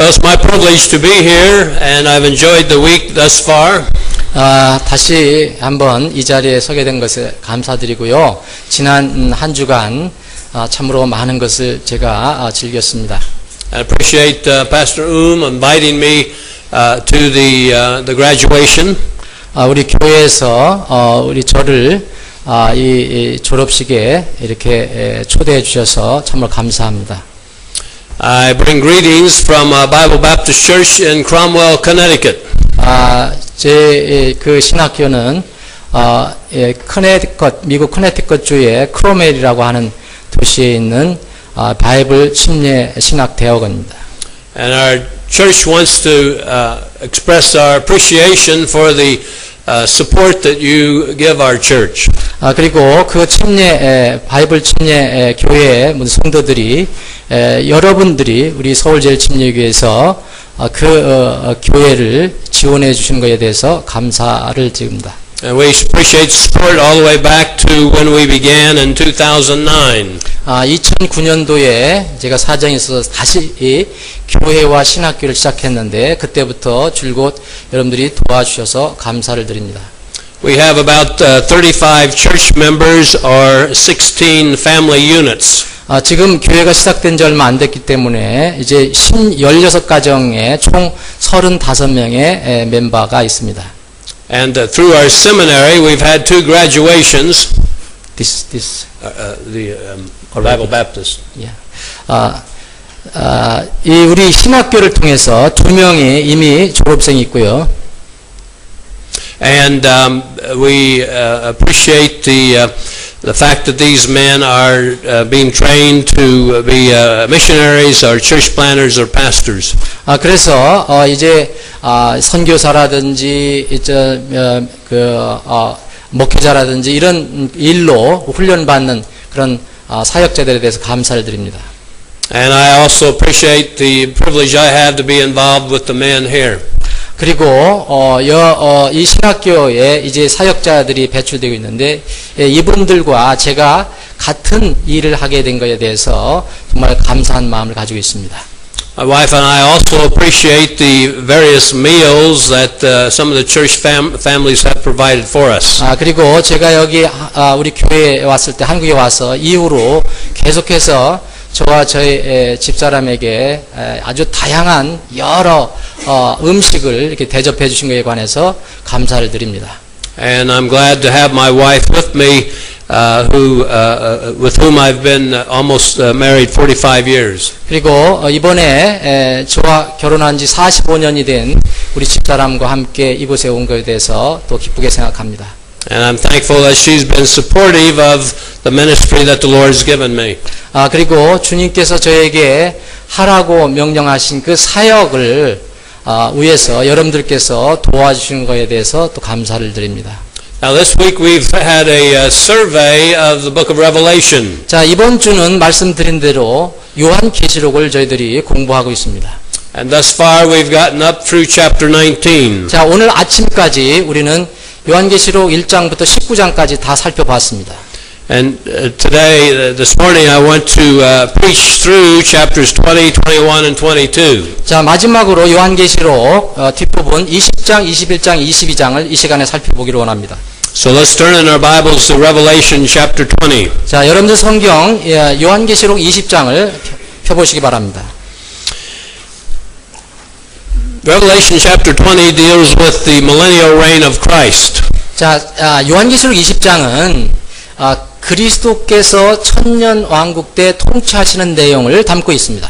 Well, it's my privilege to be here, and I've enjoyed the week thus far. 다시 한번 이 자리에 서게 된 것에 감사드리고요. 지난 한 주간 참으로 많은 것을 제가 즐겼습니다. I appreciate Pastor inviting me to the graduation. 우리 교회에서 우리 저를 이 졸업식에 이렇게 초대해 주셔서 참으로 감사합니다. I bring greetings from Bible Baptist Church in Cromwell, Connecticut. 제 그 신학교는 미국 커네티컷 주의 크로멜이라고 하는 도시에 있는 바이블 침례 신학 대학원입니다. And our church wants to express our appreciation for the support that you give our church. 그리고 그 바이블 침례 교회의 성도들이 여러분들이 우리 서울제일침례교회에서 그 교회를 지원해 주시는 것에 대해서 감사를 드립니다. And we appreciate support all the way back to when we began in 2009. 2009년도에 제가 사정이 있어서 다시 이 교회와 신학교를 시작했는데 그때부터 줄곧 여러분들이 도와주셔서 감사를 드립니다. We have about 35 church members or 16 family units. 지금 교회가 시작된 지 얼마 안 됐기 때문에 이제 16가정에 총 35명의 멤버가 있습니다. And through our seminary, we've had 2 graduations. The Bible Baptist. Yeah. 이 우리 신학교를 통해서 2명이 이미 졸업생이 있고요. And we appreciate the fact that these men are being trained to be missionaries, or church planters, or pastors. 그래서 이제 선교사라든지 목회자라든지 이런 일로 훈련받는 그런 사역자들에 대해서 감사를 드립니다. And I also appreciate the privilege I have to be involved with the men here. 그리고 이 신학교에 이제 사역자들이 배출되고 있는데 이분들과 제가 같은 일을 하게 된 것에 대해서 정말 감사한 마음을 가지고 있습니다. My wife and I also appreciate the various meals that some of the church families have provided for us. 그리고 제가 여기 우리 교회에 왔을 때 한국에 와서 이후로 계속해서 저와 저희 집사람에게 아주 다양한 여러 음식을 이렇게 대접해 주신 것에 관해서 감사를 드립니다. And I'm glad to have my wife with me, with whom I've been almost married 45 years. 그리고 이번에 저와 결혼한 지 45년이 된 우리 집사람과 함께 이곳에 온 것에 대해서 또 기쁘게 생각합니다. And I'm thankful that she's been supportive of the ministry that the Lord has given me. 그리고 주님께서 저에게 하라고 명령하신 그 사역을 위해서 여러분들께서 도와주시는 것에 대해서 또 감사를 드립니다. Now this week we've had a survey of the book of Revelation. 자, 이번 주는 말씀드린 대로 요한계시록을 저희들이 공부하고 있습니다. And thus far we've gotten up through chapter 19. 자, 오늘 아침까지 우리는 요한계시록 1장부터 19장까지 다 살펴봤습니다. And today, this morning, I want to preach through chapters 20, 21, and 22. 자, 마지막으로 요한계시록 뒷부분 20장, 21장, 22장을 이 시간에 살펴보기를 원합니다. So let's turn in our Bibles to Revelation chapter 20. 자, 여러분들 성경 요한계시록 20장을 펴보시기 바랍니다. Revelation chapter 20 deals with the millennial reign of Christ. 자, 요한계시록 20장은 그리스도께서 천년 왕국 때 통치하시는 내용을 담고 있습니다.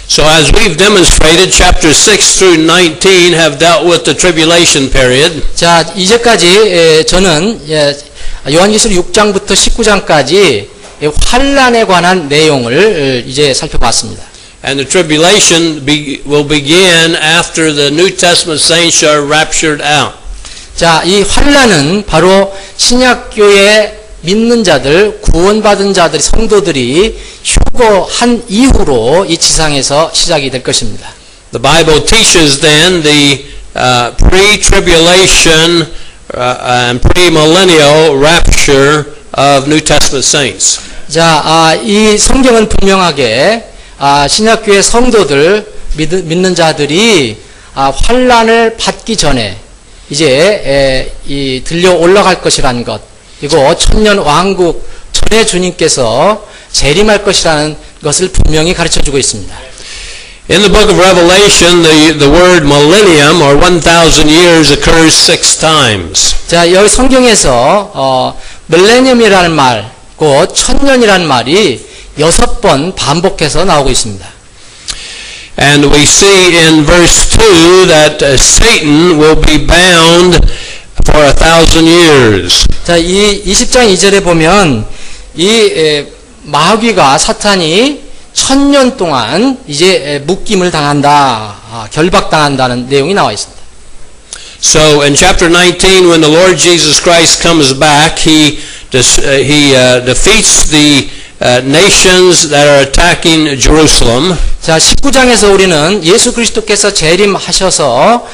So as we've demonstrated, chapters 6 through 19 have dealt with the tribulation period. 자, 이제까지 저는 요한계시록 6장부터 19장까지 환란에 관한 내용을 이제 살펴봤습니다. And the tribulation will begin after the New Testament saints are raptured out. 자, 이 환란은 바로 신약교의 믿는 자들, 구원받은 자들, 성도들이 휴거한 이후로 이 지상에서 시작이 될 것입니다. The Bible teaches then the pre-tribulation and pre-millennial rapture of New Testament saints. 자, 이 성경은 분명하게 신약교의 성도들 믿는 자들이 환란을 받기 전에 이제 들려 올라갈 것이라는 것, 그리고 천년 왕국 전에 주님께서 재림할 것이라는 것을 분명히 가르쳐주고 있습니다. In the book of Revelation, the word millennium or 1,000 years occurs 6 times. 자, 여기 성경에서 밀레니엄이라는 말, 곧 천년이라는 말이 6번 반복해서 나오고 있습니다. And we see in verse 2 that Satan will be bound for 1,000 years. 자, 이 20장 2절에 보면 이 마귀가 사탄이 1000년 동안 이제 묶임을 당한다, 결박당한다는 내용이 나와 있습니다. So in chapter 19, when the Lord Jesus Christ comes back, he defeats the nations that are attacking Jerusalem. 자, 19장에서 우리는 예수 그리스도께서 재림하셔서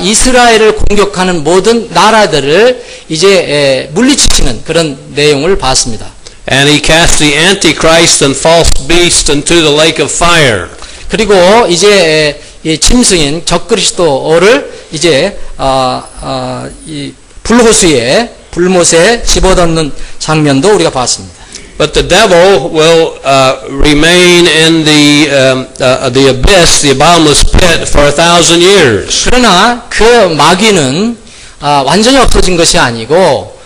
이스라엘을 공격하는 모든 나라들을 이제 물리치시는 그런 내용을 봤습니다. And he cast the Antichrist and false beast into the lake of fire. 그리고 이제 이 짐승인 적그리스도를 이제 이 불못에 집어넣는 장면도 우리가 봤습니다. But the devil will remain in the abyss, the bottomless pit, for 1,000 years. 그러나 그 마귀는 완전히 없어진 것이 아니고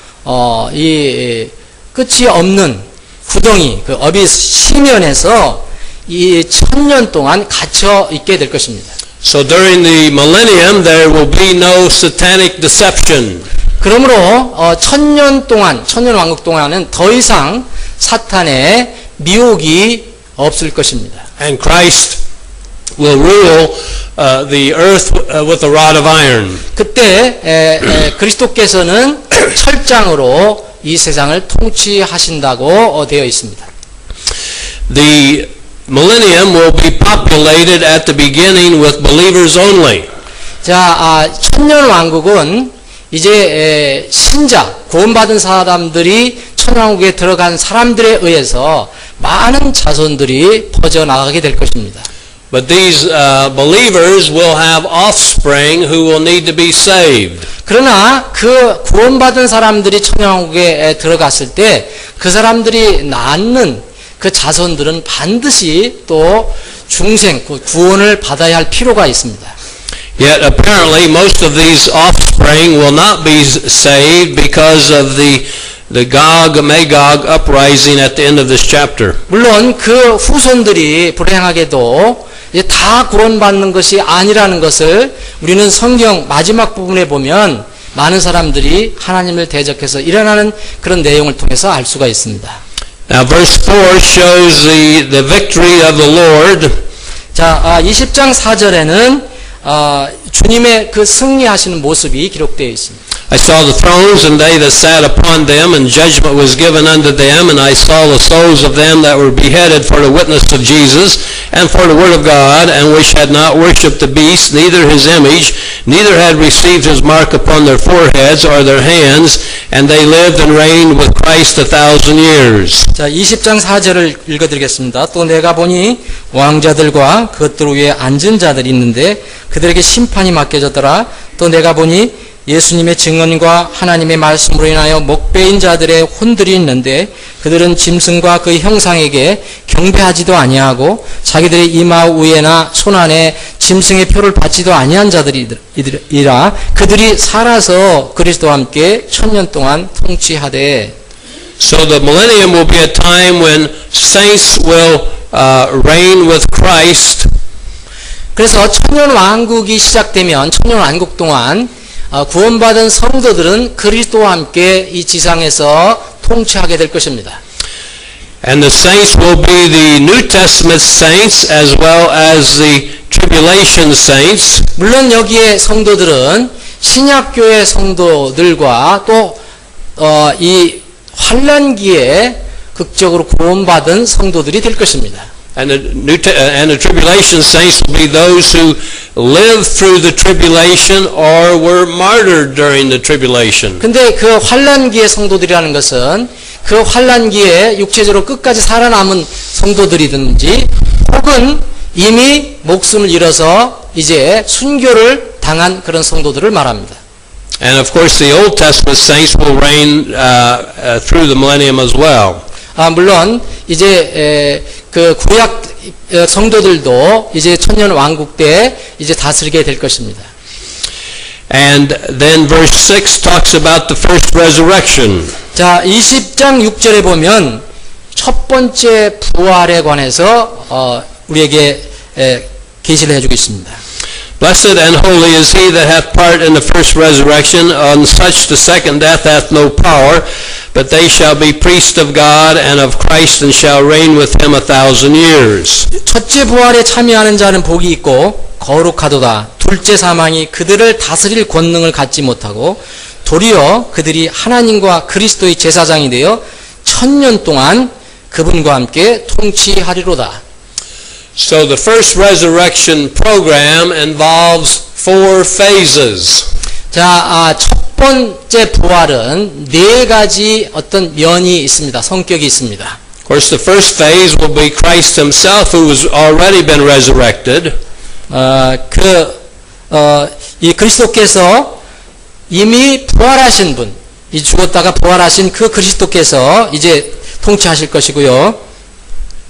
이 끝이 없는 구덩이, 그 어비스 심연에서 이 1000년 동안 갇혀 있게 될 것입니다. So during the millennium, there will be no satanic deception. 그러므로 1000년 동안, 1000년 왕국 동안은 더 이상 사탄의 미혹이 없을 것입니다. And Christ will rule the earth with a rod of iron. 그때 그리스도께서는 철장으로 이 세상을 통치하신다고 되어 있습니다. The millennium will be populated at the beginning with believers only. 자, 천년 왕국은 이제 신자, 구원받은 사람들이 천왕국에 들어간 사람들에 의해서 많은 자손들이 퍼져나가게 될 것입니다. But these believers will have offspring who will need to be saved. 그러나 그 구원받은 사람들이 천왕국에 들어갔을 때 그 사람들이 낳는 그 자손들은 반드시 또 중생, 구원을 받아야 할 필요가 있습니다. Yet apparently most of these offspring will not be saved because of the Gog-Magog uprising at the end of this chapter. 물론 그 후손들이 불행하게도 이제 다 구원받는 것이 아니라는 것을 우리는 성경 마지막 부분에 보면 많은 사람들이 하나님을 대적해서 일어나는 그런 내용을 통해서 알 수가 있습니다. Now verse 4 shows the victory of the Lord. 자, 20장 4절에는 주님의 그 승리하시는 모습이 기록되어 있습니다. I saw the thrones and they that sat upon them, and judgment was given unto them, and I saw the souls of them that were beheaded for the witness of Jesus, and for the word of God, and which had not worshipped the beast, neither his image, neither had received his mark upon their foreheads or their hands, and they lived and reigned with Christ 1,000 years. 자, 20장 4절을 읽어드리겠습니다. 또 내가 보니 왕자들과 그것들 위에 앉은 자들이 있는데 그들에게 심판이 맡겨졌더라. 또 내가 보니 예수님의 증언과 하나님의 말씀으로 인하여 목배인 자들의 혼들이 있는데 그들은 짐승과 그 형상에게 경배하지도 아니하고 자기들의 이마 위에나 손 안에 짐승의 표를 받지도 아니한 자들이라. 그들이 살아서 그리스도와 함께 1000년 동안 통치하되. So the millennium will be a time when saints will reign with Christ. 그래서 천년 왕국이 시작되면 천년 왕국 동안 구원받은 성도들은 그리스도와 함께 이 지상에서 통치하게 될 것입니다. And the saints will be the New Testament saints as well as the tribulation saints. 물론 여기에 성도들은 신약교회 성도들과 또 이 환난기에 극적으로 구원받은 성도들이 될 것입니다. And the tribulation saints will be those who lived through the tribulation or were martyred during the tribulation. 근데 그 환난기의 성도들이라는 것은 그 환난기에 육체적으로 끝까지 살아남은 성도들이든지 혹은 이미 목숨을 잃어서 이제 순교를 당한 그런 성도들을 말합니다. And of course, the Old Testament saints will reign through the millennium as well. 물론 이제 그 구약 성도들도 이제 천년 왕국 때 이제 다스리게 될 것입니다. And then verse 6 talks about the first resurrection. 자, 20장 6절에 보면 첫 번째 부활에 관해서 우리에게 계시를 해주고 있습니다. Blessed and holy is he that hath part in the first resurrection. On such the second death hath no power, but they shall be priests of God and of Christ, and shall reign with him 1,000 years. 첫째 부활에 참여하는 자는 복이 있고 거룩하도다. 둘째 사망이 그들을 다스릴 권능을 갖지 못하고 도리어 그들이 하나님과 그리스도의 제사장이 되어 1000년 동안 그분과 함께 통치하리로다. So the first resurrection program involves 4 phases. 자, 첫 번째 부활은 4가지 어떤 면이 있습니다. 성격이 있습니다. Of course, the first phase will be Christ himself, who has already been resurrected. 이 그리스도께서 이미 부활하신 분, 이 죽었다가 부활하신 그 그리스도께서 이제 통치하실 것이고요.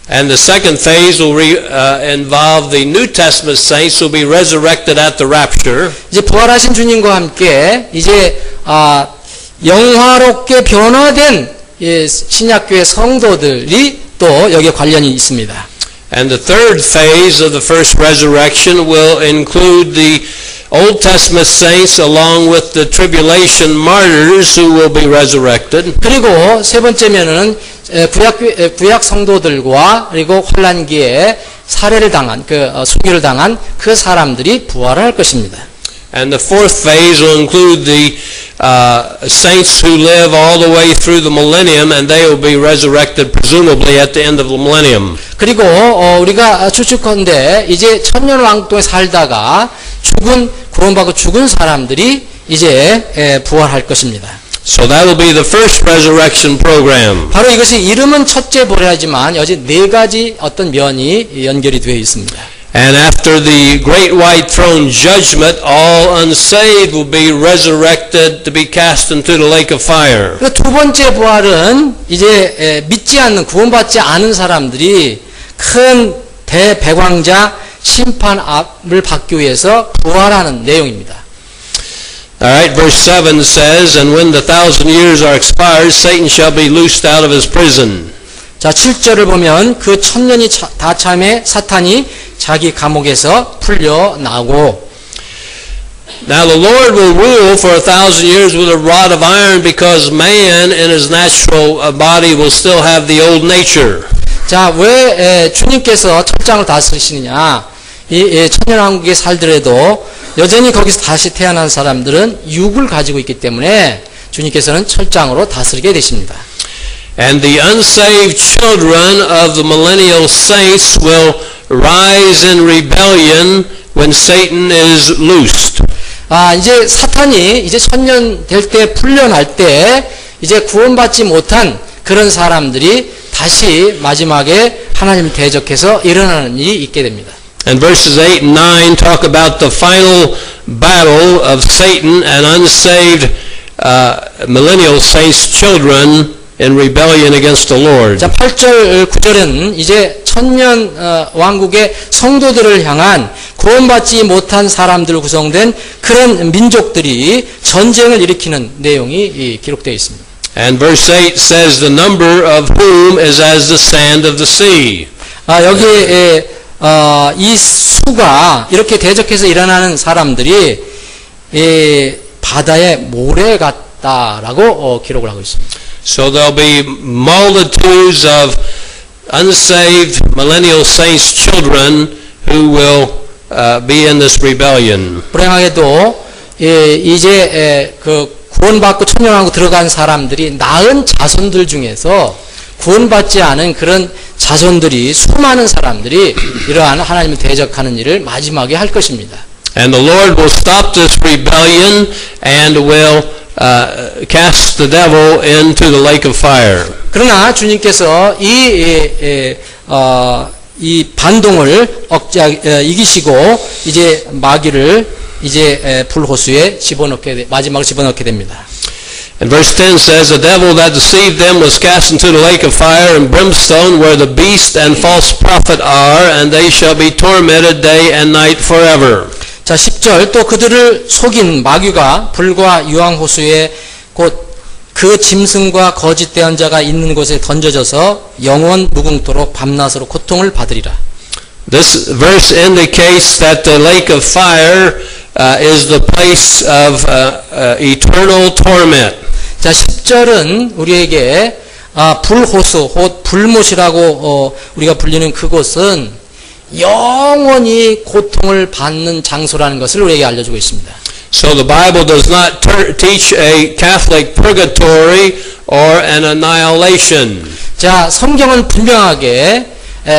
And the second phase will involve the New Testament saints who will be resurrected at the rapture. 이제 부활하신 주님과 함께 이제 영화롭게 변화된 신약교회 성도들이 또 여기에 관련이 있습니다. And the third phase of the first resurrection will include the Old Testament saints along with the tribulation martyrs who will be resurrected. 그리고 세 번째면은 구약 성도들과 그리고 환란기에 살해를 당한 순교를 당한 그 사람들이 부활할 것입니다. And the fourth phase will include the saints who live all the way through the millennium, and they will be resurrected presumably at the end of the millennium. 그리고 우리가 추측컨대 이제 천년 왕국 동에 살다가 구원받고 죽은 사람들이 이제 부활할 것입니다. So that will be the first resurrection program. 바로 이것이 이름은 첫째 부활이지만 여기 4가지 어떤 면이 연결이 되어 있습니다. And after the great white throne judgment, all unsaved will be resurrected to be cast into the lake of fire. 두 번째 부활은 이제 믿지 않는 구원받지 않은 사람들이 큰 대배광자 심판을 받기 위해서 부활하는 내용입니다. Alright, verse 7 says, And when the 1,000 years are expired, Satan shall be loosed out of his prison. 자, 7절을 보면 그 1000년이 다 참에 사탄이 자기 감옥에서 풀려나고 Now the Lord will rule for 1,000 years with a rod of iron, because man in his natural body will still have the old nature. 자, 왜 주님께서 철장을 다스리시느냐? 이 천년왕국에 살더라도 여전히 거기서 다시 태어난 사람들은 육을 가지고 있기 때문에 주님께서는 철장으로 다스리게 되십니다. And the unsaved children of the millennial saints will rise in rebellion when Satan is loosed. 이제 사탄이 이제 천년 될 때 풀려날 때 이제 구원받지 못한 그런 사람들이 다시 마지막에 하나님을 대적해서 일어나는 일이 있게 됩니다. And verses 8 and 9 talk about the final battle of Satan and unsaved millennial saints' children in rebellion against the Lord. 자, 8절 9절은 이제 천년 왕국의 성도들을 향한 구원받지 못한 사람들로 구성된 그런 민족들이 전쟁을 일으키는 내용이 기록되어 있습니다. And verse 8 says the number of whom is as the sand of the sea. 여기에 이 수가 이렇게 대적해서 일어나는 사람들이 바다의 모래 같다라고 기록을 하고 있습니다. So there'll be multitudes of unsaved millennial saints' children who will be in this rebellion. 불행하게도 이제 그 구원받고 천년왕국 들어간 사람들이 낳은 자손들 중에서 구원받지 않은 그런 자손들이 수많은 사람들이 이러한 하나님을 대적하는 일을 마지막에 할 것입니다. And the Lord will stop this rebellion and will cast the devil into the lake of fire. 그러나 주님께서 이 반동을 이기시고 이제 마귀를 이제 불호수에 마지막으로 집어넣게 됩니다. And verse 10 says, The devil that deceived them was cast into the lake of fire and brimstone, where the beast and false prophet are, and they shall be tormented day and night forever. 자, 10절 또 그들을 속인 마귀가 불과 유황호수에 곧 그 짐승과 거짓 대언자가 있는 곳에 던져져서 영원 무궁토록 밤낮으로 고통을 받으리라. This verse indicates that the lake of fire is the place of eternal torment. 자, 10절은 우리에게 불호수, 곧 불못이라고 우리가 불리는 그곳은 영원히 고통을 받는 장소라는 것을 우리에게 알려주고 있습니다. So the Bible does not teach a Catholic purgatory or an annihilation. 자, 성경은 분명하게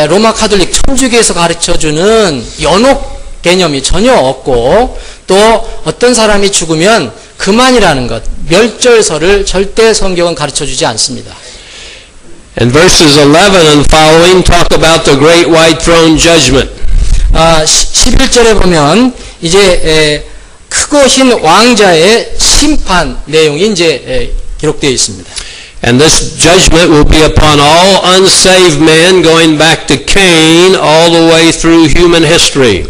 로마 카톨릭 천주교에서 가르쳐주는 연옥 개념이 전혀 없고 또 어떤 사람이 죽으면 그만이라는 것, 멸절설을 절대 성경은 가르쳐주지 않습니다. And verses 11 and following talk about the great white throne judgment. 11절에 보면 이제 크고 흰 왕자의 심판 내용이 이제 기록되어 있습니다. And this judgment will be upon all unsaved men going back to Cain all the way through human history.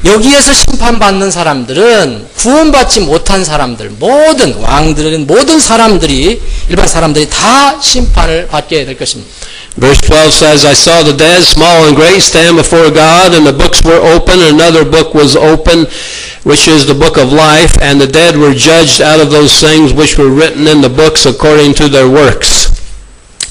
여기에서 심판받는 사람들은 구원받지 못한 사람들, 모든 왕들은 모든 사람들이 일반 사람들이 다 심판을 받게 될 것입니다. Verse 12 says, I saw the dead, small and great, stand before God, and the books were open, and another book was open, which is the book of life, and the dead were judged out of those things which were written in the books according to their works.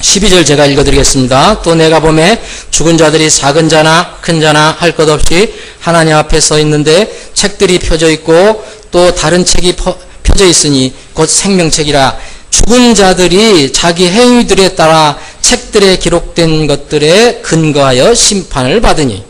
12절 제가 읽어드리겠습니다. 또 내가 보매 죽은 자들이 작은 자나 큰 자나 할 것 없이 하나님 앞에 서 있는데 책들이 펴져 있고 또 다른 책이 펴져 있으니 곧 생명책이라. 죽은 자들이 자기 행위들에 따라 책들에 기록된 것들에 근거하여 심판을 받으니.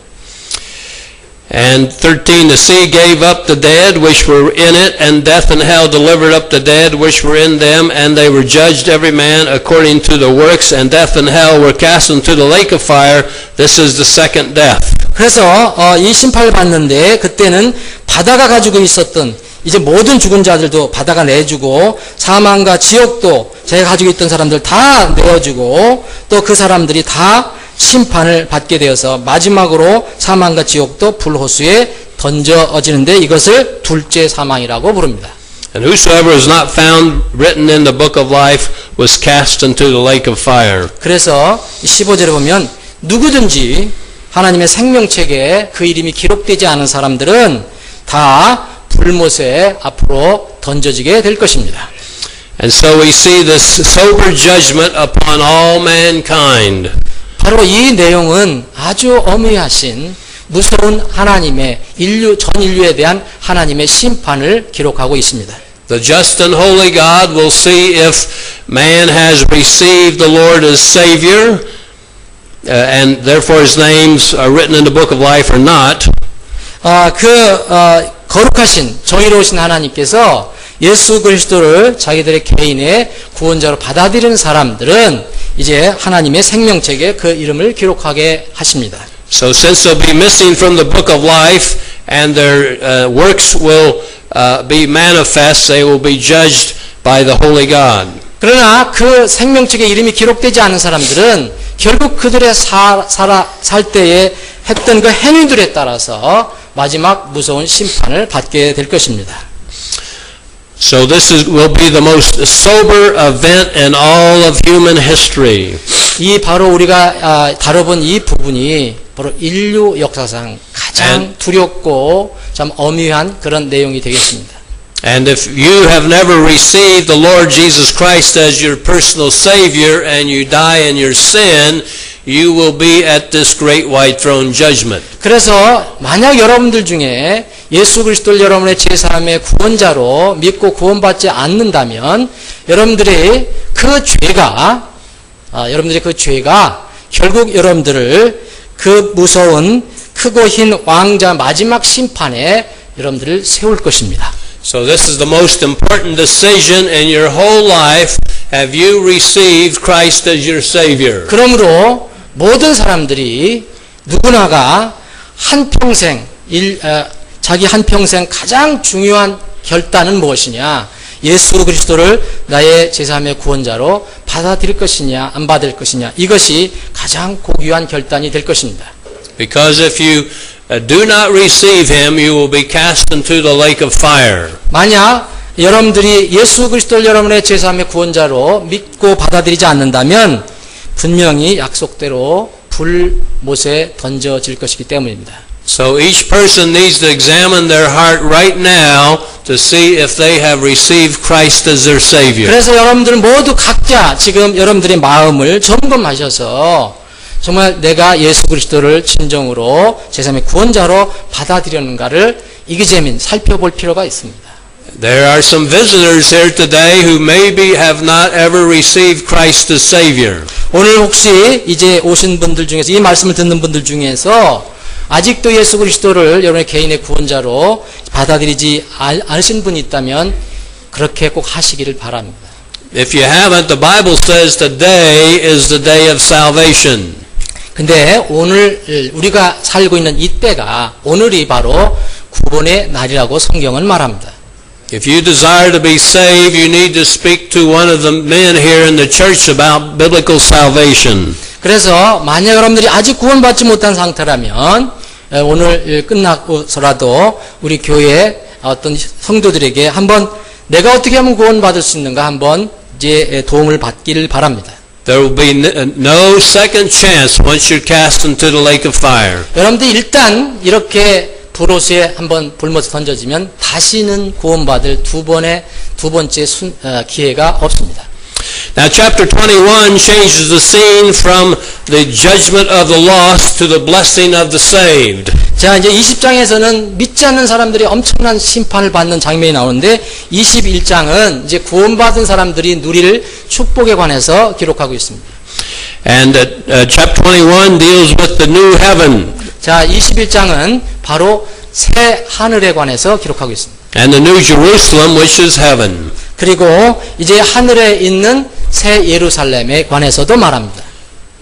And 13, the sea gave up the dead which were in it, and death and hell delivered up the dead which were in them, and they were judged every man according to the works, and death and hell were cast into the lake of fire. This is the second death. 그래서 이 심판을 받는데 그때는 바다가 가지고 있었던 이제 모든 죽은 자들도 바다가 내주고 사망과 지옥도 제가 가지고 있던 사람들 다 내어주고 또 그 사람들이 다 심판을 받게 되어서 마지막으로 사망과 지옥도 불호수에 던져지는데 이것을 둘째 사망이라고 부릅니다. And whosoever is not found written in the book of life was cast into the lake of fire. 그래서 15절에 보면 누구든지 하나님의 생명책에 그 이름이 기록되지 않은 사람들은 다 불못에 앞으로 던져지게 될 것입니다. And so we see this sober judgment upon all mankind. 바로 이 내용은 아주 엄위하신 무서운 하나님의 전 인류에 대한 하나님의 심판을 기록하고 있습니다. The just and holy God will see if man has received the Lord as Savior, and therefore his names are written in the book of life or not. 거룩하신 정의로우신 하나님께서 예수 그리스도를 자기들의 개인의 구원자로 받아들이는 사람들은 이제 하나님의 생명책에 그 이름을 기록하게 하십니다. So since they'll be missing from the book of life and their works will be manifest, they will be judged by the holy God. 그러나 그 생명책에 이름이 기록되지 않은 사람들은 결국 그들의 살 때에 했던 그 행위들에 따라서 마지막 무서운 심판을 받게 될 것입니다. So this will be the most sober event in all of human history. 이 바로 우리가 다뤄본 이 부분이 바로 인류 역사상 가장 두렵고 참 엄위한 그런 내용이 되겠습니다. And if you have never received the Lord Jesus Christ as your personal Savior and you die in your sin, you will be at this great white throne judgment. 그래서 만약 여러분들 중에 예수 그리스도를 여러분의 제3의 구원자로 믿고 구원받지 않는다면 여러분들의 그 죄가 결국 여러분들을 그 무서운 크고 흰 왕자 마지막 심판에 여러분들을 세울 것입니다. So this is the most important decision in your whole life. Have you received Christ as your Savior? 그러므로 모든 사람들이 누구나가 한평생 자기 한평생 가장 중요한 결단은 무엇이냐? 예수 그리스도를 나의 제3의 구원자로 받아들일 것이냐 안 받을 것이냐, 이것이 가장 고귀한 결단이 될 것입니다. Because if you do not receive him, you will be cast into the lake of fire. 만약 여러분들이 예수 그리스도를 여러분의 제3의 구원자로 믿고 받아들이지 않는다면 분명히 약속대로 불못에 던져질 것이기 때문입니다. So each person needs to examine their heart right now to see if they have received Christ as their Savior. 그래서 여러분들은 모두 각자 지금 여러분들의 마음을 점검하셔서 정말 내가 예수 그리스도를 진정으로 제3의 구원자로 받아들였는가를 이기재민 살펴볼 필요가 있습니다. There are some visitors here today who maybe have not ever received Christ as Savior. 오늘 혹시 이제 오신 분들 중에서 이 말씀을 듣는 분들 중에서 아직도 예수 그리스도를 여러분의 개인의 구원자로 받아들이지 않으신 분이 있다면 그렇게 꼭 하시기를 바랍니다. If you haven't, the Bible says today is the day of salvation. 근데 오늘 우리가 살고 있는 이때가 오늘이 바로 구원의 날이라고 성경은 말합니다. If you desire to be saved, you need to speak to one of the men here in the church about biblical salvation. 그래서 만약 여러분들이 아직 구원받지 못한 상태라면 오늘 끝나고서라도 우리 교회 어떤 성도들에게 한번 내가 어떻게 하면 구원받을 수 있는가 한번 이제 도움을 받기를 바랍니다. There will be no second chance once you're cast into the lake of fire. 여러분들이 일단 이렇게 불옷에 한번 불못에 던져지면 다시는 구원받을 두 번째 기회가 없습니다. Now chapter 21 changes the scene from the judgment of the lost to the blessing of the saved. 자, 이제 20장에서는 믿지 않는 사람들이 엄청난 심판을 받는 장면이 나오는데 21장은 이제 구원받은 사람들이 누릴 축복에 관해서 기록하고 있습니다. And chapter 21 deals with the new heaven. 자, 21장은 바로 새 하늘에 관해서 기록하고 있습니다. And the new Jerusalem, which is heaven. 그리고 이제 하늘에 있는 새 예루살렘에 관해서도 말합니다.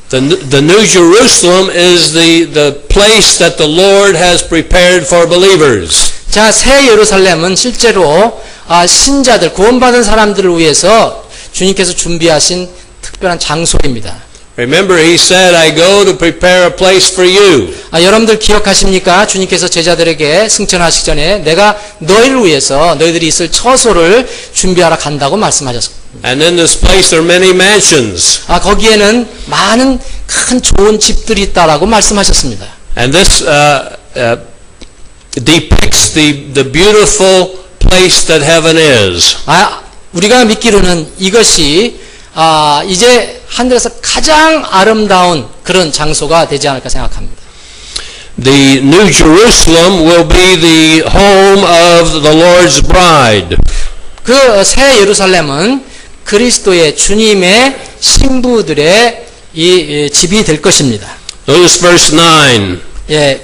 The New Jerusalem is the place that the Lord has prepared for believers. 자, 새 예루살렘은 실제로 신자들, 구원받은 사람들을 위해서 주님께서 준비하신 특별한 장소입니다. Remember, he said, I go to prepare a place for you. 여러분들 기억하십니까? 주님께서 제자들에게 승천하시기 전에 내가 너희를 위해서 너희들이 있을 처소를 준비하러 간다고 말씀하셨습니다. And in this place there are many mansions. 거기에는 많은 큰 좋은 집들이 있다라고 말씀하셨습니다. And this depicts the beautiful place that heaven is. 우리가 믿기로는 이것이 이제 하늘에서 가장 아름다운 그런 장소가 되지 않을까 생각합니다. The New Jerusalem will be the home of the Lord's bride. 그 새 예루살렘은 그리스도의 주님의 신부들의 이 집이 될 것입니다. Notice verse 9.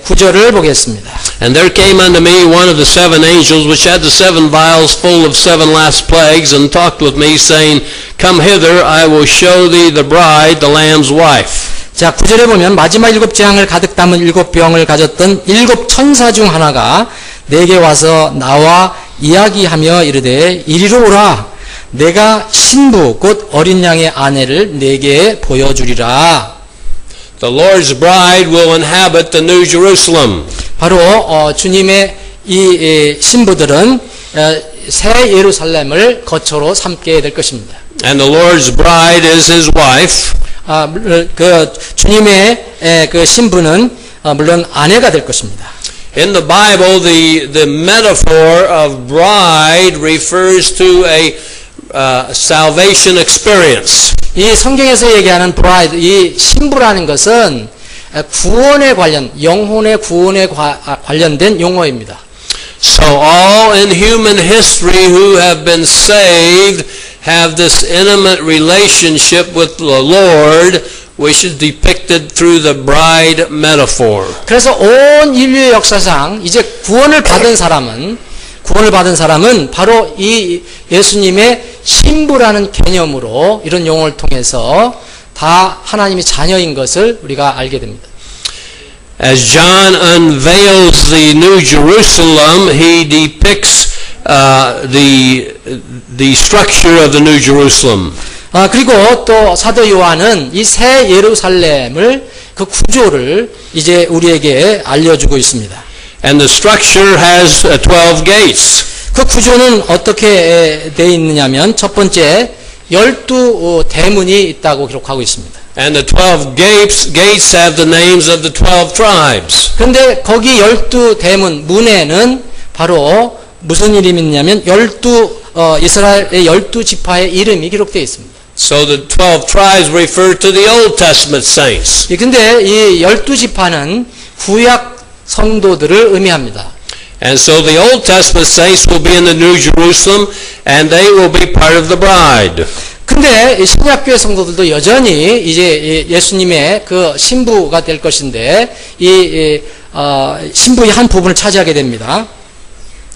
9절을 보겠습니다. And there came unto me one of the seven angels, which had the seven vials full of seven last plagues, and talked with me, saying, Come hither, I will show thee the bride, the Lamb's wife. 자, 9절에 보면 마지막 7 재앙을 가득 담은 7 병을 가졌던 7 천사 중 하나가 내게 와서 나와 이야기하며 이르되 이리로 오라. 내가 신부 곧 어린 양의 아내를 내게 보여주리라. The Lord's bride will inhabit the New Jerusalem. 바로 주님의 이 신부들은 새 예루살렘을 거처로 삼게 될 것입니다. And the Lord's bride is his wife. 그 주님의 그 신부는 물론 아내가 될 것입니다. In the Bible, the metaphor of bride refers to a salvation experience. 이 성경에서 얘기하는 bride, 이 신부라는 것은 구원에 관련, 영혼의 구원에 관련된 용어입니다. So all in human history who have been saved have this intimate relationship with the Lord, which is depicted through the bride metaphor. 그래서 온 인류의 역사상 이제 구원을 받은 사람은 바로 이 예수님의 신부라는 개념으로 이런 용어를 통해서 다 하나님의 자녀인 것을 우리가 알게 됩니다. As John unveils the New Jerusalem, he depicts the structure of the New Jerusalem. 그리고 또 사도 요한은 이 새 예루살렘을 그 구조를 이제 우리에게 알려주고 있습니다. And the structure has 12 gates. 그 구조는 어떻게 되어 있느냐면 첫 번째 12대문이 있다고 기록하고 있습니다. And the 12 gates have the names of the 12 tribes. 그런데 거기 12대문 문에는 바로 무슨 이름이 있냐면 이스라엘의 12지파의 이름이 기록되어 있습니다. So the 12 tribes refer to the Old Testament saints. 근데 이 12지파는 구약 성도들을 의미합니다. And so the Old Testament saints will be in the New Jerusalem and they will be part of the bride. 근데 신약교회 성도들도 여전히 이제 예수님의 그 신부가 될 것인데 이 신부의 한 부분을 차지하게 됩니다.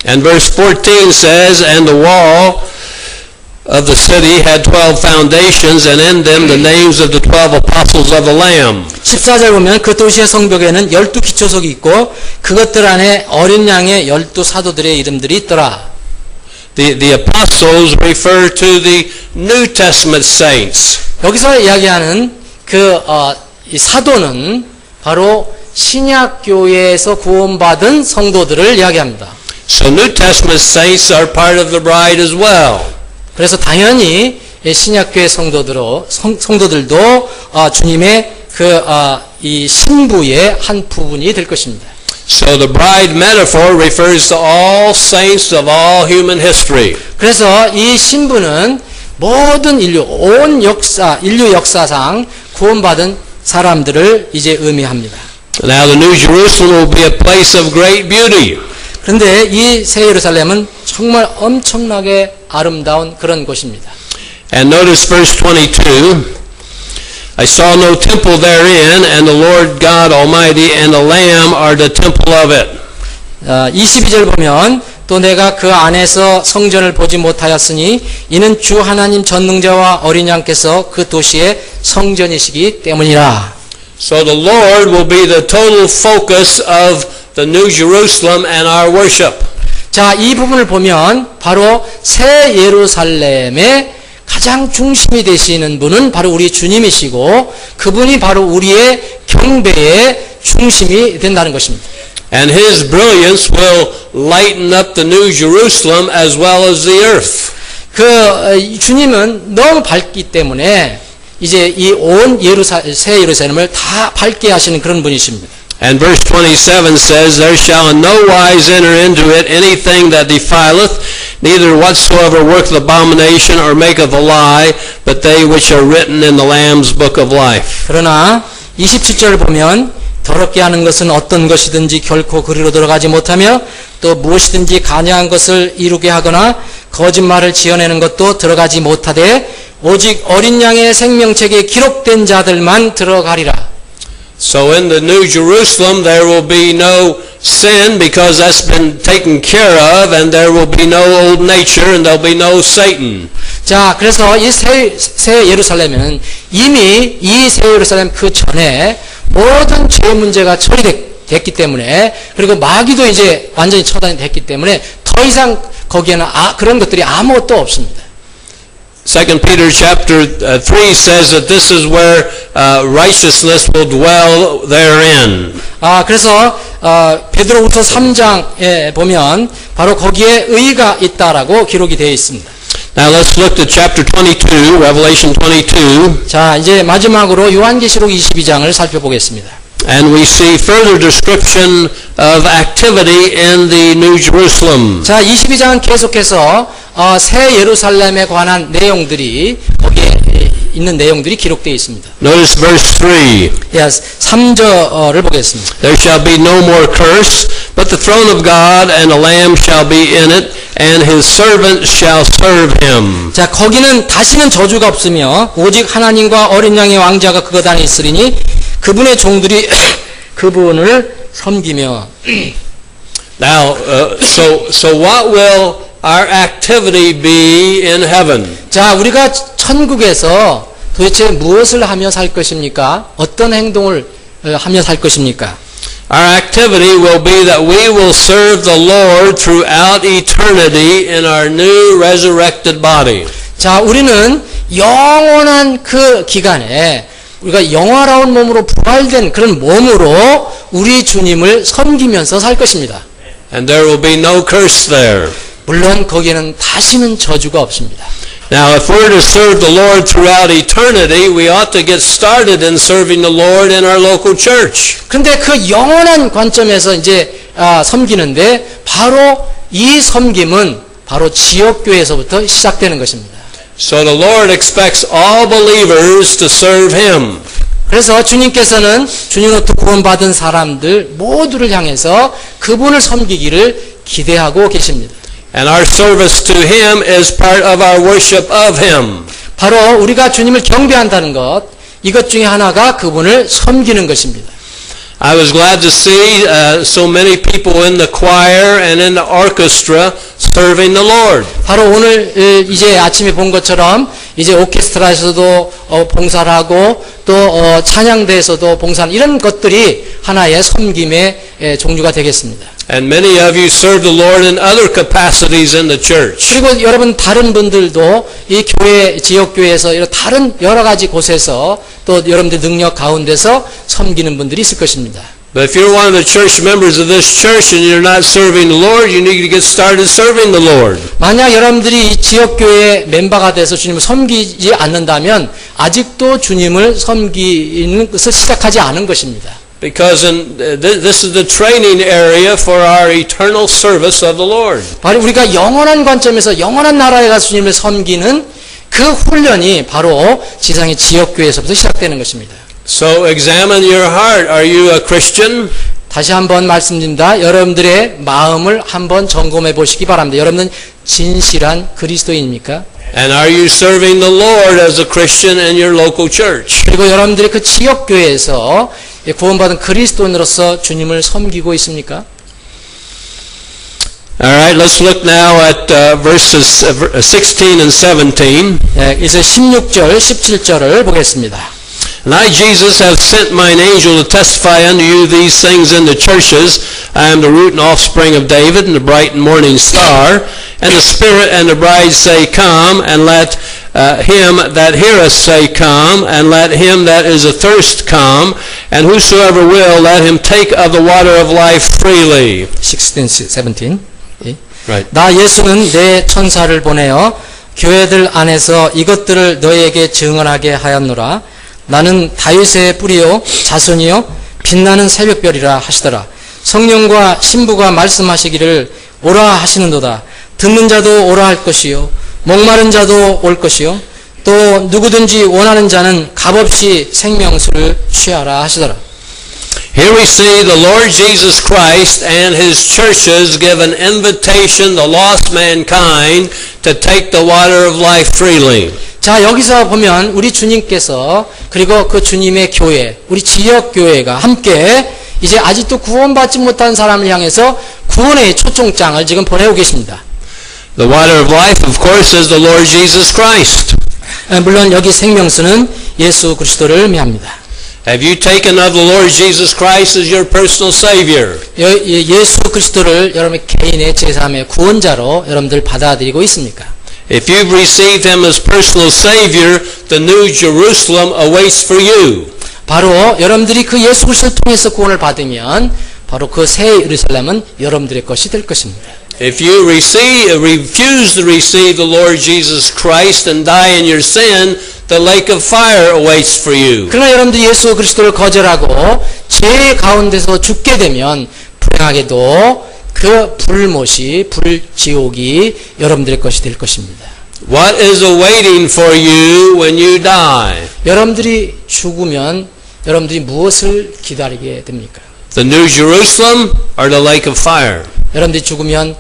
And verse 14 says, And the wall of the city had 12 foundations, and in them the names of the 12 apostles of the Lamb. 14절 보면 그 도시의 성벽에는 12기초석이 있고 그것들 안에 어린 양의 12사도들의 이름들이 있더라. The apostles refer to the New Testament saints. 여기서 이야기하는 이 사도는 바로 신약교회에서 구원받은 성도들을 이야기합니다. So New Testament saints are part of the bride as well. 그래서 당연히 신약교회 성도들도 주님의 이 신부의 한 부분이 될 것입니다. So the bride metaphor refers to all saints of all human history. 그래서 이 신부는 모든 인류 역사상 구원받은 사람들을 이제 의미합니다. Now the New Jerusalem will be a place of great beauty. 그런데 이 새 예루살렘은 정말 엄청나게 아름다운 그런 곳입니다. And notice verse 22. I saw no temple therein, and the Lord God Almighty and the Lamb are the temple of it. 22절 보면 또 내가 그 안에서 성전을 보지 못하였으니 이는 주 하나님 전능자와 어린 양께서 그 도시의 성전이시기 때문이라. So the Lord will be the total focus of the New Jerusalem and our worship. 자, 이 부분을 보면 바로 새 예루살렘의 가장 중심이 되시는 분은 바로 우리 주님이시고 그분이 바로 우리의 경배의 중심이 된다는 것입니다. And His brilliance will lighten up the New Jerusalem as well as the earth. 주님은 너무 밝기 때문에 이제 이 온 새 예루살렘을 다 밝게 하시는 그런 분이십니다. And verse 27 says, There shall in no wise enter into it anything that defileth, neither whatsoever worketh abomination or maketh a lie, but they which are written in the Lamb's book of life. 그러나 27절을 보면 더럽게 하는 것은 어떤 것이든지 결코 그리로 들어가지 못하며 또 무엇이든지 간야한 것을 이루게 하거나 거짓말을 지어내는 것도 들어가지 못하되 오직 어린 양의 생명책에 기록된 자들만 들어가리라. So in the New Jerusalem there will be no sin because that's been taken care of, and there will be no old nature and there'll be no Satan. 자, 그래서 이 새 예루살렘에는 이미 이 새 예루살렘 그 전에 모든 죄 문제가 처리됐기 때문에 그리고 마귀도 이제 완전히 처단이 됐기 때문에 더 이상 거기에는 그런 것들이 아무것도 없습니다. 2 Peter chapter 3 says that this is where righteousness will dwell therein. 그래서 베드로후서 3장에 보면 바로 거기에 의가 있다라고 기록이 되어 있습니다. Now let's look at chapter 22, Revelation 22. 자, 이제 마지막으로 요한계시록 22장을 살펴보겠습니다. And we see further description of activity in the New Jerusalem. 자, 22장은 계속해서 새 예루살렘에 관한 내용들이 거기에 있는 내용들이 기록되어 있습니다. Notice verse 3. Yes, 3절을 보겠습니다. There shall be no more curse, but the throne of God and the Lamb shall be in it, and his servants shall serve him. 자, 거기는 다시는 저주가 없으며 오직 하나님과 어린 양의 왕자가 그것 안에 있으리니 그분의 종들이 그분을 섬기며. Now, so what will our activity be in heaven? 자, 우리가 천국에서 도대체 무엇을 하며 살 것입니까? 어떤 행동을 하며 살 것입니까? Our activity will be that we will serve the Lord throughout eternity in our new resurrected body. 자, 우리는 영원한 그 기간에 우리가 영화로운 몸으로 부활된 그런 몸으로 우리 주님을 섬기면서 살 것입니다. And there will be no curse there. 물론 거기에는 다시는 저주가 없습니다. Now, if we're to serve the Lord throughout eternity, we ought to get started in serving the Lord in our local church. 그런데 그 영원한 관점에서 이제 섬기는데 바로 이 섬김은 바로 지역교회에서부터 시작되는 것입니다. So the Lord expects all believers to serve Him. 그래서 주님께서는 주님으로부터 구원받은 사람들 모두를 향해서 그분을 섬기기를 기대하고 계십니다. And our service to Him is part of our worship of Him. 바로 우리가 주님을 경배한다는 것, 이것 중에 하나가 그분을 섬기는 것입니다. I was glad to see so many people in the choir and in the orchestra serving the Lord. 바로 오늘 이제 아침에 본 것처럼 이제 오케스트라에서도 봉사를 하고 또 찬양대에서도 봉사하는 이런 것들이 하나의 섬김의 종류가 되겠습니다. And many of you serve the Lord in other capacities in the church. 그리고 여러분 다른 분들도 이 교회 지역교회에서 이런 다른 여러 가지 곳에서 또 여러분들 능력 가운데서 섬기는 분들이 있을 것입니다. But if you're one of the church members of this church and you're not serving the Lord, you need to get started serving the Lord. 만약 여러분들이 이 지역교회 멤버가 돼서 주님을 섬기지 않는다면 아직도 주님을 섬기는 것을 시작하지 않은 것입니다. Because this is the training area for our eternal service of the Lord. 바로 우리가 영원한 관점에서 영원한 나라에 가서 주님을 섬기는 그 훈련이 바로 지상의 지역교회에서부터 시작되는 것입니다. So examine your heart. Are you a Christian? 다시 한번 말씀드립니다. 여러분들의 마음을 한번 점검해 보시기 바랍니다. 여러분은 진실한 그리스도인입니까? And are you serving the Lord as a Christian in your local church? 그리고 여러분들의 그 지역교회에서 구원받은 그리스도인으로서 주님을 섬기고 있습니까? Alright, let's look now at verses 16 and 17. 네, 이제 16절, 17절을 보겠습니다. And I, Jesus, have sent mine angel to testify unto you these things in the churches. I am the root and offspring of David, and the bright and morning star. And the Spirit and the bride say, Come, and let him that heareth say, Come, and let him that is athirst come, and whosoever will, let him take of the water of life freely. 16, 17. Right. 나 예수는 내 천사를 보내어 교회들 안에서 이것들을 너희에게 증언하게 하였노라. 나는 다윗의 뿌리요 자손이요 빛나는 새벽별이라 하시더라. 성령과 신부가 말씀하시기를 오라 하시는도다. 듣는 자도 오라 할 것이요 목마른 자도 올 것이요 또 누구든지 원하는 자는 값없이 생명수를 취하라 하시더라. Here we see the Lord Jesus Christ and His churches give an invitation to lost mankind to take the water of life freely. 자, 여기서 보면 우리 주님께서 그리고 그 주님의 교회, 우리 지역교회가 함께 이제 아직도 구원받지 못한 사람을 향해서 구원의 초청장을 지금 보내고 계십니다. The water of life, of course, is the Lord Jesus Christ. 물론 여기 생명수는 예수 그리스도를 의미합니다. Have you taken of the Lord Jesus Christ as your personal Savior? 예수 그리스도를 여러분의 개인의 제3의 구원자로 여러분들 받아들이고 있습니까? If you've received Him as personal Savior, the New Jerusalem awaits for you. 바로 여러분들이 그 예수 그리스도를 통해서 구원을 받으면 바로 그 새 예루살렘은 여러분들의 것이 될 것입니다. If you refuse to receive the Lord Jesus Christ and die in your sin, the lake of fire awaits for you. 그러나 여러분들이 예수 그리스도를 거절하고 죄 가운데서 죽게 되면 불행하게도 그 불못이 불지옥이 여러분들의 것이 될 것입니다. What is awaiting for you when you die? 여러분들이 죽으면 여러분들이 무엇을 기다리게 됩니까? The New Jerusalem or the lake of fire? 여러분들이 죽으면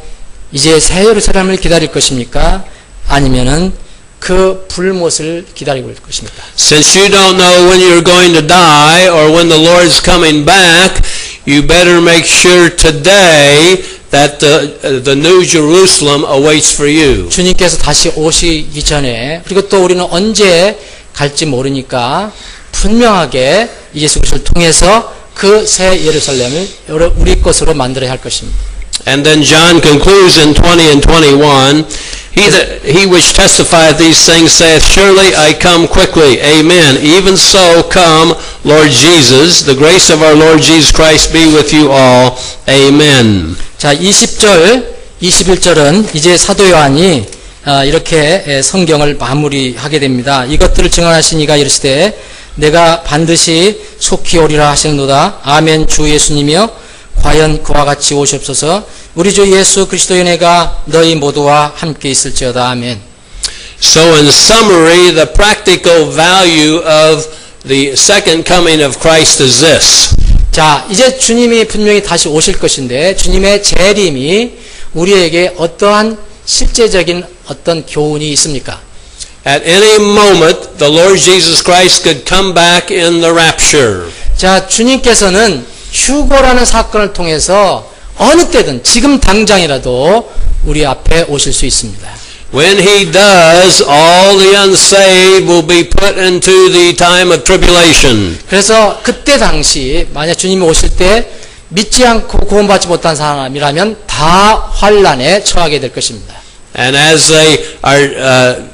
이제 새 예루살렘을 기다릴 것입니까? 아니면은 그 불못을 기다리고 있을 것입니까? Since you don't know when you're going to die or when the Lord's coming back, you better make sure today that the New Jerusalem awaits for you. 주님께서 다시 오시기 전에 그리고 또 우리는 언제 갈지 모르니까 분명하게 예수 그리스도를 통해서 그 새 예루살렘을 우리 것으로 만들어야 할 것입니다. And then John concludes in 20 and 21, He which testifieth these things saith, Surely I come quickly. Amen. Even so come, Lord Jesus. The grace of our Lord Jesus Christ be with you all. Amen. 자, 20절, 21절은 이제 사도 요한이 이렇게 성경을 마무리하게 됩니다. 이것들을 증언하신 이가 이르시되 내가 반드시 속히 오리라 하시는도다. 아멘. 주 예수님이여 과연 그와 같이 오시옵소서. 우리 주 예수 그리스도의 은혜가 너희 모두와 함께 있을지어다. 아멘. So in summary, the practical value of the second coming of Christ is this. 자, 이제 주님이 분명히 다시 오실 것인데 주님의 재림이 우리에게 어떠한 실제적인 어떤 교훈이 있습니까? At any moment, the Lord Jesus Christ could come back in the rapture. 자, 주님께서는 휴거라는 사건을 통해서 어느 때든 지금 당장이라도 우리 앞에 오실 수 있습니다. When He does, all the unsaved will be put into the time of tribulation. 그래서 그때 당시 만약 주님이 오실 때 믿지 않고 구원받지 못한 사람이라면 다 환난에 처하게 될 것입니다. And as they are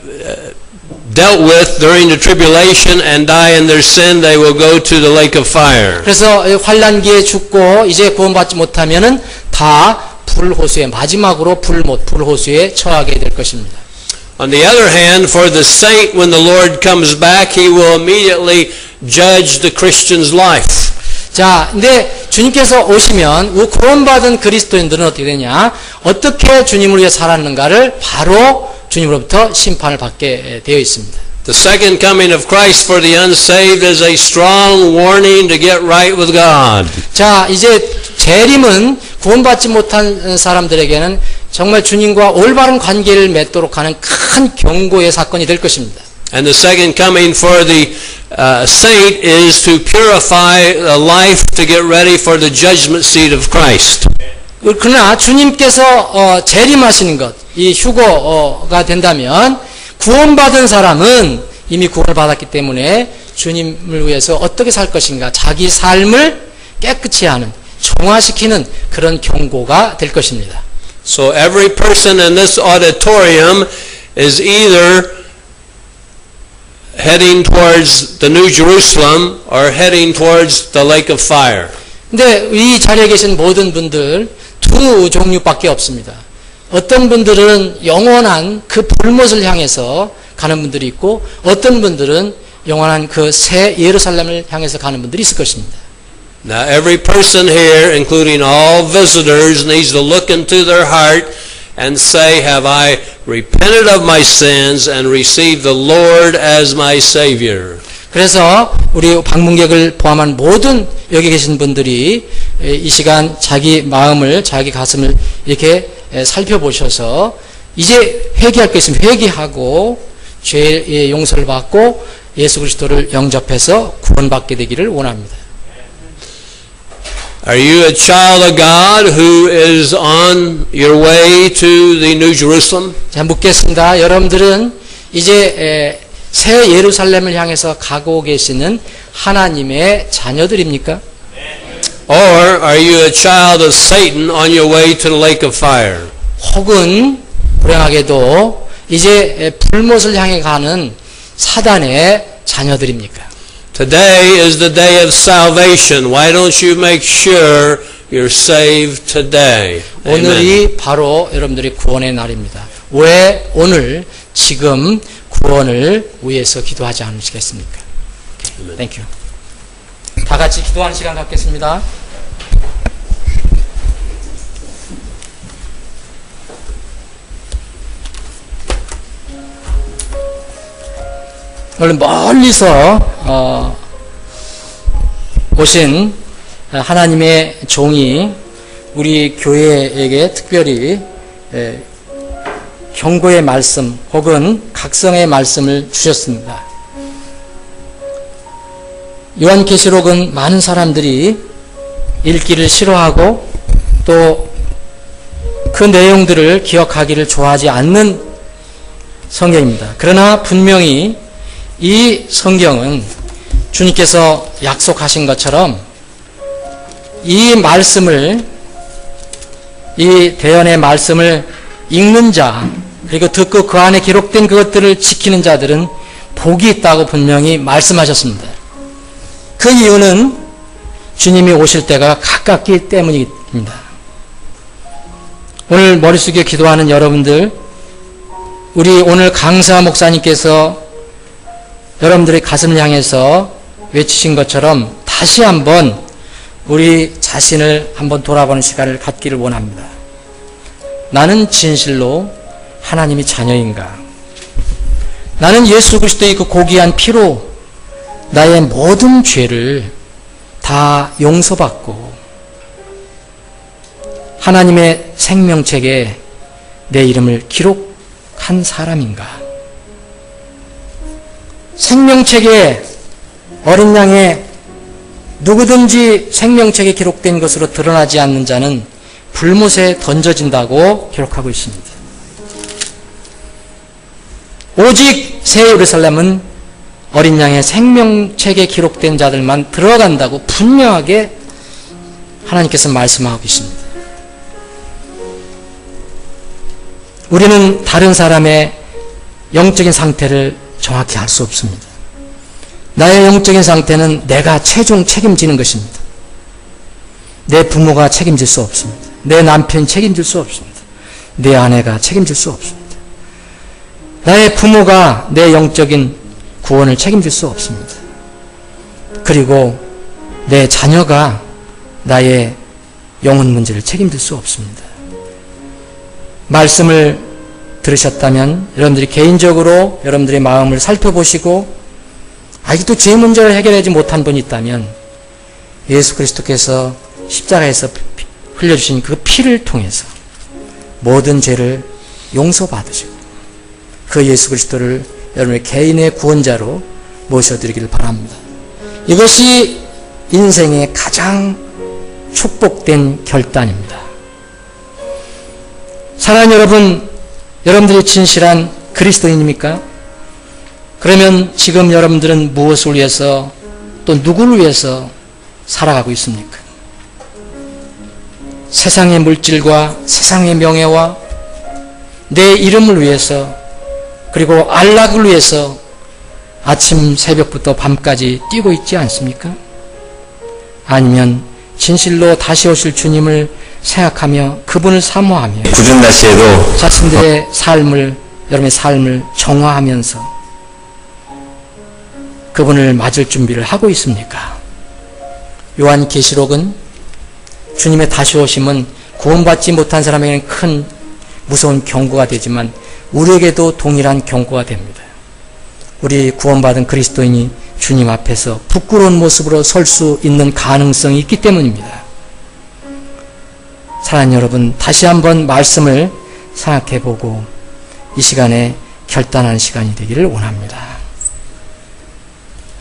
dealt with during the tribulation and die in their sin, they will go to the lake of fire. 그래서 환난기에 죽고 이제 구원받지 못하면은 다 불호수에 마지막으로 불호수에 처하게 될 것입니다. On the other hand, for the saint, when the Lord comes back, He will immediately judge the Christian's life. 자, 근데 주님께서 오시면 구원받은 그리스도인들은 어떻게 되냐? 어떻게 주님을 위해 살았는가를 바로 주님으로부터 심판을 받게 되어 있습니다. The second coming of Christ for the unsaved is a strong warning to get right with God. 자, 이제 재림은 구원받지 못한 사람들에게는 정말 주님과 올바른 관계를 맺도록 하는 큰 경고의 사건이 될 것입니다. And the second coming for the saint is to purify the life to get ready for the judgment seat of Christ. 그러나 주님께서 재림하시는 것, 이 휴거가 된다면 구원받은 사람은 이미 구원을 받았기 때문에 주님을 위해서 어떻게 살 것인가, 자기 삶을 깨끗이 하는, 정화시키는 그런 경고가 될 것입니다. So every person in this auditorium is either heading towards the New Jerusalem or heading towards the lake of fire. 근데 이 자리에 계신 모든 분들 두 종류밖에 없습니다. 어떤 분들은 영원한 그 불못을 향해서 가는 분들이 있고 어떤 분들은 영원한 그 새 예루살렘을 향해서 가는 분들이 있을 것입니다. Now every person here, including all visitors, needs to look into their heart and say, have I repented of my sins and received the Lord as my Savior? 그래서 우리 방문객을 포함한 모든 여기 계신 분들이 이 시간 자기 마음을, 자기 가슴을 이렇게 살펴보셔서 이제 회개할 게 있으면 회개하고 죄의 용서를 받고 예수 그리스도를 영접해서 구원받게 되기를 원합니다. Are you a child of God who is on your way to the New Jerusalem? 자, 묻겠습니다. 여러분들은 이제 새 예루살렘을 향해서 가고 계시는 하나님의 자녀들입니까? Or are you a child of Satan on your way to the lake of fire? 혹은 불행하게도 이제 불못을 향해 가는 사단의 자녀들입니까? Today is the day of salvation. Why don't you make sure you're saved today? 오늘이 바로 여러분들이 구원의 날입니다. 왜 오늘 지금 구원을 위해서 기도하지 않으시겠습니까? Thank you. 다 같이 기도하는 시간 갖겠습니다. 오늘 멀리서 오신 하나님의 종이 우리 교회에게 특별히 경고의 말씀 혹은 각성의 말씀을 주셨습니다. 요한계시록은 많은 사람들이 읽기를 싫어하고 또 그 내용들을 기억하기를 좋아하지 않는 성경입니다. 그러나 분명히 이 성경은 주님께서 약속하신 것처럼 이 말씀을, 이 대언의 말씀을 읽는 자, 그리고 듣고 그 안에 기록된 그것들을 지키는 자들은 복이 있다고 분명히 말씀하셨습니다. 그 이유는 주님이 오실 때가 가깝기 때문입니다. 오늘 머리 숙여 기도하는 여러분들, 우리 오늘 강사 목사님께서 여러분들의 가슴을 향해서 외치신 것처럼 다시 한번 우리 자신을 한번 돌아보는 시간을 갖기를 원합니다. 나는 진실로 하나님의 자녀인가? 나는 예수 그리스도의 그 고귀한 피로 나의 모든 죄를 다 용서받고 하나님의 생명책에 내 이름을 기록한 사람인가? 생명책에 어린 양의 누구든지 생명책에 기록된 것으로 드러나지 않는 자는 불못에 던져진다고 기록하고 있습니다. 오직 새 예루살렘은 어린 양의 생명책에 기록된 자들만 들어간다고 분명하게 하나님께서 말씀하고 계십니다. 우리는 다른 사람의 영적인 상태를 정확히 알 수 없습니다. 나의 영적인 상태는 내가 최종 책임지는 것입니다. 내 부모가 책임질 수 없습니다. 내 남편이 책임질 수 없습니다. 내 아내가 책임질 수 없습니다. 나의 부모가 내 영적인 구원을 책임질 수 없습니다. 그리고 내 자녀가 나의 영혼 문제를 책임질 수 없습니다. 말씀을 들으셨다면 여러분들이 개인적으로 여러분들의 마음을 살펴보시고 아직도 죄 문제를 해결하지 못한 분이 있다면 예수 그리스도께서 십자가에서 흘려주신 그 피를 통해서 모든 죄를 용서받으시고 그 예수 그리스도를 여러분의 개인의 구원자로 모셔드리기를 바랍니다. 이것이 인생의 가장 축복된 결단입니다. 사랑하는 여러분, 여러분들이 진실한 그리스도인입니까? 그러면 지금 여러분들은 무엇을 위해서 또 누구를 위해서 살아가고 있습니까? 세상의 물질과 세상의 명예와 내 이름을 위해서 그리고 안락을 위해서 아침 새벽부터 밤까지 뛰고 있지 않습니까? 아니면 진실로 다시 오실 주님을 생각하며 그분을 사모하며 굳은 날씨에도 자신들의 삶을, 여러분의 삶을 정화하면서 그분을 맞을 준비를 하고 있습니까? 요한계시록은 주님의 다시 오심은 구원받지 못한 사람에게는 큰 무서운 경고가 되지만 우리에게도 동일한 경고가 됩니다. 우리 구원받은 그리스도인이 주님 앞에서 부끄러운 모습으로 설 수 있는 가능성이 있기 때문입니다. 사랑하는 여러분, 다시 한번 말씀을 생각해보고 이 시간에 결단하는 시간이 되기를 원합니다.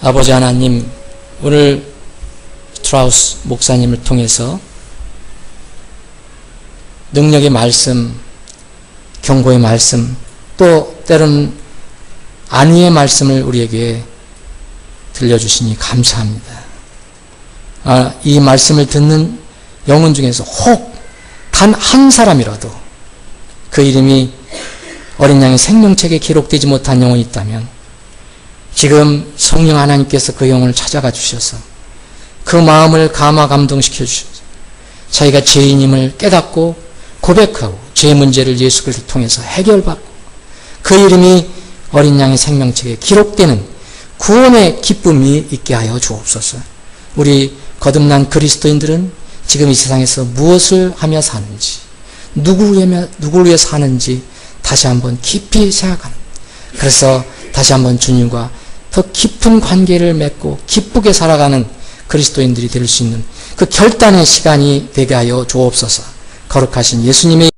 아버지 하나님, 오늘 트라우스 목사님을 통해서 능력의 말씀, 경고의 말씀, 또 때로는 안위의 말씀을 우리에게 들려주시니 감사합니다. 이 말씀을 듣는 영혼 중에서 혹 단 한 사람이라도 그 이름이 어린 양의 생명책에 기록되지 못한 영혼이 있다면 지금 성령 하나님께서 그 영혼을 찾아가 주셔서 그 마음을 감화 감동시켜 주셔서 자기가 죄인임을 깨닫고 고백하고 죄 문제를 예수 그리스도를 통해서 해결받고 그 이름이 어린 양의 생명책에 기록되는 구원의 기쁨이 있게 하여 주옵소서. 우리 거듭난 그리스도인들은 지금 이 세상에서 무엇을 하며 사는지, 누구를 위해 사는지 다시 한번 깊이 생각하는, 그래서 다시 한번 주님과 더 깊은 관계를 맺고 기쁘게 살아가는 그리스도인들이 될 수 있는 그 결단의 시간이 되게 하여 주옵소서. 거룩하신 예수님의